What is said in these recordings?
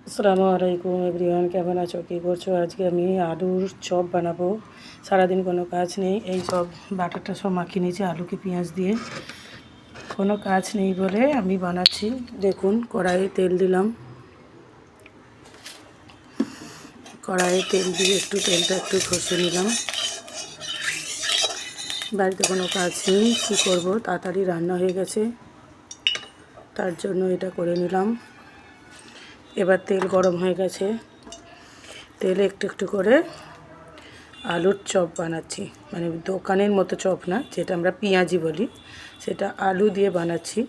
আসসালামু আলাইকুম এভরিওয়ান, কেমন আছো, কী করছো? আজকে আমি আলুর চপ বানাবো। সারাদিন কোনো কাজ নেই, এই সব বাটারটা সব মাখিয়ে নিয়েছি আলুকে পেঁয়াজ দিয়ে। কোনো কাজ নেই বলে আমি বানাচ্ছি। দেখুন, কড়াইয়ে তেল দিলাম। কড়াইয়ে তেল দিয়ে তেলটা একটু ঘষে নিলাম। বাড়িতে কোনো কাজ নেই, কী করবো, তাড়াতাড়ি রান্না হয়ে গেছে, তার জন্য এটা করে নিলাম। এবার তেল গরম হয়ে গেছে, তেলে একটু একটু করে আলুর চপ বানাচ্ছি। মানে দোকানের মতো চপ না, যেটা আমরা পেঁয়াজি বলি, সেটা আলু দিয়ে বানাচ্ছি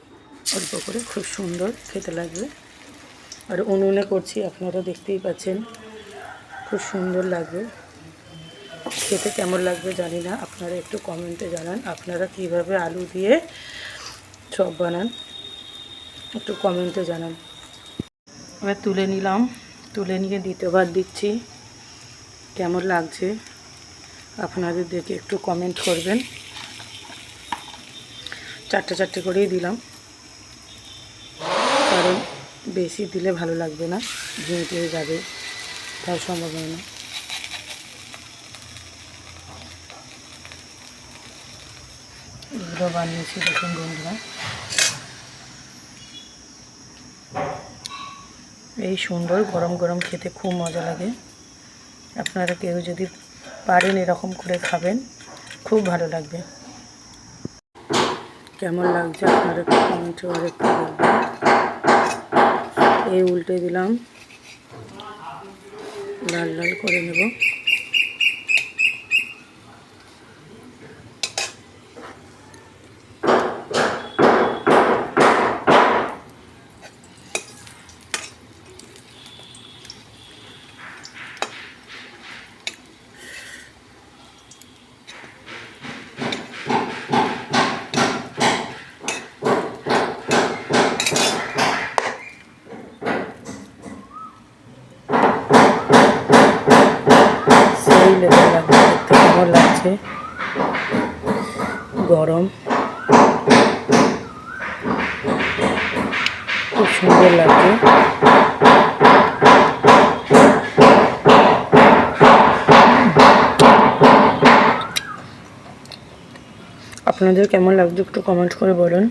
অল্প করে। খুব সুন্দর খেতে লাগবে। আর উনুনে করছি, আপনারা দেখতেই পাচ্ছেন, খুব সুন্দর লাগবে খেতে। কেমন লাগবে জানি না, আপনারা একটু কমেন্টে জানান আপনারা কিভাবে আলু দিয়ে চপ বানান, একটু কমেন্টে জানান। এবার তুলে নিলাম, তুলে নিয়ে দ্বিতীয়বার দিচ্ছি। কেমন লাগছে আপনাদের দেখে একটু কমেন্ট করবেন। চারটে চারটে করেই দিলাম, কারণ বেশি দিলে ভালো লাগবে না, ভেঙে যাবে, তার সম্ভাবনা। এগুলো বানিয়েছি দেখুন বন্ধুরা, এই সুন্দর গরম গরম খেতে খুব মজা লাগে। আপনারা কেউ যদি পারেন এরকম করে খাবেন, খুব ভালো লাগবে। কেমন লাগছে আপনারা একটু কমেন্টে একটু বলবেন। এই উল্টে দিলাম, লাল লাল করে নেব। সেই লেগে লাগবে, দেখতে কেমন লাগছে, গরম, খুব সুন্দর লাগছে। আপনাদের কেমন লাগছে একটু কমেন্ট করে বলুন।